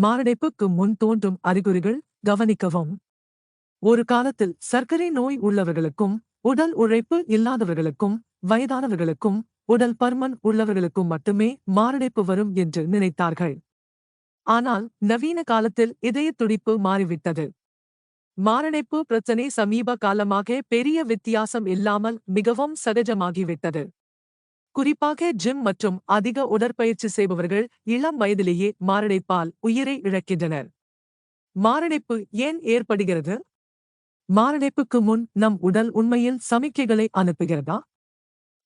மாரடைப்புக்கு முன் தோன்றும் அறிகுறிகள் கவனிக்கவும். ஒரு காலத்தில் சர்க்கரை நோய் உள்ளவர்களுக்கும், உடல் உழைப்பு இல்லாதவர்களுக்கும், வயதானவர்களுக்கும், உடல் பருமன் உள்ளவர்களுக்கும் மட்டுமே மாரடைப்பு வரும் என்று நினைத்தார்கள். ஆனால் நவீன காலத்தில் இதய துடிப்பு மாறிவிட்டது. மாரடைப்பு பிரச்சனை சமீப காலமாக பெரிய வித்தியாசம் இல்லாமல் மிகவும் சகஜமாகிவிட்டது. குறிப்பாக ஜிம் மற்றும் அதிக உடற்பயிற்சி செய்பவர்கள் இளம் வயதிலேயே மாரடைப்பால் உயிரை இழக்கின்றனர். மாரடைப்பு ஏன் ஏற்படுகிறது? மாரடைப்புக்கு முன் நம் உடல் உண்மையில் சமிக்கைகளை அனுப்புகிறதா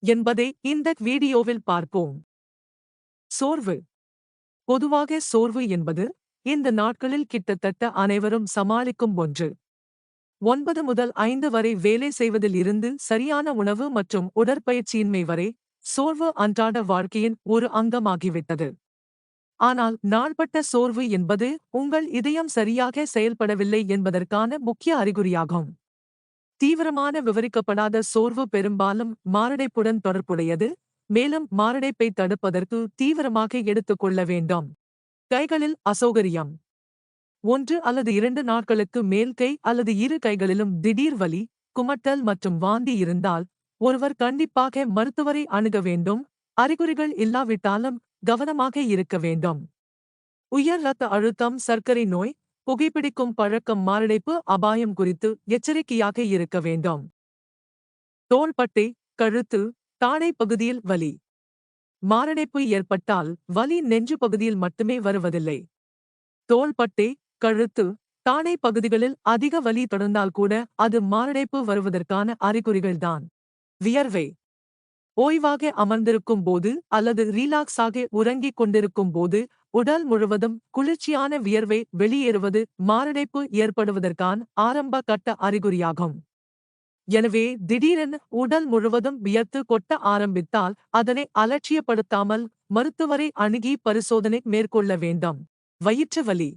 என்பதை இந்த வீடியோவில் பார்ப்போம். சோர்வு. பொதுவாக சோர்வு என்பது இந்த நாட்களில் கிட்டத்தட்ட அனைவரும் சமாளிக்கும் ஒன்று. 9 முதல் 5 வரை வேலை செய்வதில் இருந்து சரியான உணவு மற்றும் உடற்பயிற்சியின்மை வரை சோர்வு அன்றாட வாழ்க்கையின் ஒரு அங்கமாகிவிட்டது. ஆனால் நாள்பட்ட சோர்வு என்பது உங்கள் இதயம் சரியாக செயல்படவில்லை என்பதற்கான முக்கிய அறிகுறியாகும். தீவிரமான விவரிக்கப்படாத சோர்வு பெரும்பாலும் மாரடைப்புடன் தொடர்புடையது, மேலும் மாரடைப்பை தடுப்பதற்கு தீவிரமாக எடுத்துக்கொள்ள வேண்டும். கைகளில் அசௌகரியம். 1 அல்லது 2 நாட்களுக்கு மேல் கை அல்லது இரு கைகளிலும் திடீர் வலி, குமட்டல் மற்றும் வாந்தி இருந்தால் ஒருவர் கண்டிப்பாக மருத்துவரை அணுக வேண்டும். அறிகுறிகள் இல்லாவிட்டாலும் கவனமாக இருக்க வேண்டும். உயர் இரத்த அழுத்தம், சர்க்கரை நோய், புகைப்பிடிக்கும் பழக்கம் மாரடைப்பு அபாயம் குறித்து எச்சரிக்கையாக இருக்க வேண்டும். தோள்பட்டை, கழுத்து, தாடை பகுதியில் வலி. மாரடைப்பு ஏற்பட்டால் வலி நெஞ்சு பகுதியில் மட்டுமே வருவதில்லை. தோள்பட்டை, கழுத்து, தாடை பகுதிகளில் அதிக வலி தொடர்ந்தால் கூட அது மாரடைப்பு வருவதற்கான அறிகுறிகள்தான். வியர்வை. ஓய்வாக அமர்ந்திருக்கும் போது அல்லது ரீலாக்ஸாக உறங்கிக் கொண்டிருக்கும் போது உடல் முழுவதும் குளிர்ச்சியான வியர்வை வெளியேறுவது மாரடைப்பு ஏற்படுவதற்கான ஆரம்ப கட்ட அறிகுறியாகும். எனவே திடீரென உடல் முழுவதும் வியர்த்து கொட்ட ஆரம்பித்தால் அதனை அலட்சியப்படுத்தாமல் மருத்துவரை அணுகி பரிசோதனை மேற்கொள்ள வேண்டும். வயிற்று வலி.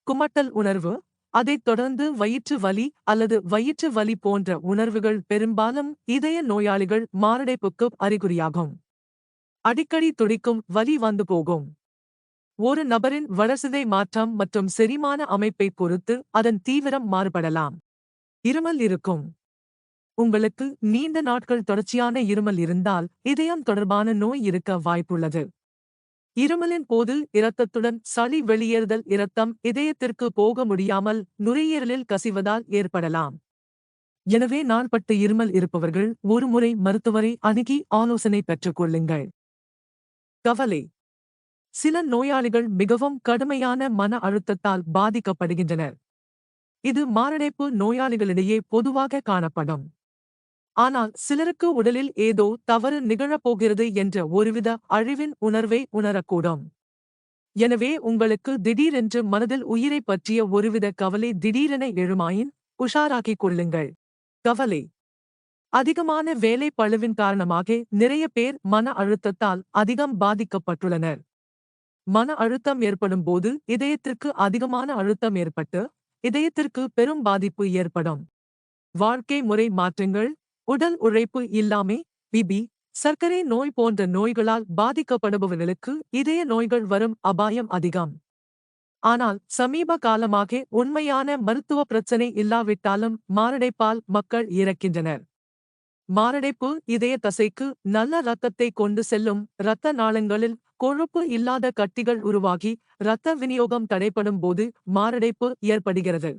குமட்டல் உணர்வு, அதைத் தொடர்ந்து வயிற்று வலி அல்லது வயிற்று வலி போன்ற உணர்வுகள் பெரும்பாலும் இதய நோயாளிகள் மாரடைப்புக்கு அறிகுறியாகும். அடிக்கடி துடிக்கும் வலி வந்து போகும். ஒரு நபரின் வளர்சிதை மாற்றம் மற்றும் செரிமான அமைப்பை பொறுத்து அதன் தீவிரம் மாறுபடலாம். இருமல் இருக்கும். உங்களுக்கு நீண்ட நாட்கள் தொடர்ச்சியான இருமல் இருந்தால் இதயம் தொடர்பான நோய் இருக்க வாய்ப்புள்ளது. இருமலின் போது இரத்தத்துடன் சளி வெளியேறுதல் இரத்தம் இதயத்திற்கு போக முடியாமல் நுரையீரலில் கசிவதால் ஏற்படலாம். எனவே நாள்பட்ட இருமல் இருப்பவர்கள் ஒருமுறை மருத்துவரை அணுகி ஆலோசனை பெற்றுக் கொள்ளுங்கள். கவலை. சில நோயாளிகள் மிகவும் கடுமையான மன அழுத்தத்தால் பாதிக்கப்படுகின்றனர். இது மாரடைப்பு நோயாளிகளிடையே பொதுவாக காணப்படும். ஆனால் சிலருக்கு உடலில் ஏதோ தவறு நிகழப்போகிறது என்ற ஒருவித அழிவின் உணர்வை உணரக்கூடும். எனவே உங்களுக்கு திடீரென்று மனதில் உயிரை பற்றிய ஒருவித கவலை திடீரென எழுமாயின் உஷாராக்கிக் கொள்ளுங்கள். கவலை. அதிகமான வேலை பளுவின் காரணமாக நிறைய பேர் மன அழுத்தத்தால் அதிகம் பாதிக்கப்பட்டுள்ளனர். மன அழுத்தம் ஏற்படும் போது இதயத்திற்கு அதிகமான அழுத்தம் ஏற்பட்டு இதயத்திற்கு பெரும் பாதிப்பு ஏற்படும். வாழ்க்கை முறை மாற்றங்கள், உடல் உழைப்பு இல்லாமை, பிபி, சர்க்கரை நோய் போன்ற நோய்களால் பாதிக்கப்படுபவர்களுக்கு இதய நோய்கள் வரும் அபாயம் அதிகம். ஆனால் சமீப காலமாக உண்மையான மருத்துவ பிரச்சனை இல்லாவிட்டாலும் மாரடைப்பால் மக்கள் இறக்கின்றனர். மாரடைப்பு இதய தசைக்கு நல்ல இரத்தத்தை கொண்டு செல்லும் இரத்த நாளங்களில் கொழுப்பு இல்லாத கட்டிகள் உருவாகி இரத்த விநியோகம் தடைப்படும் போது மாரடைப்பு ஏற்படுகிறது.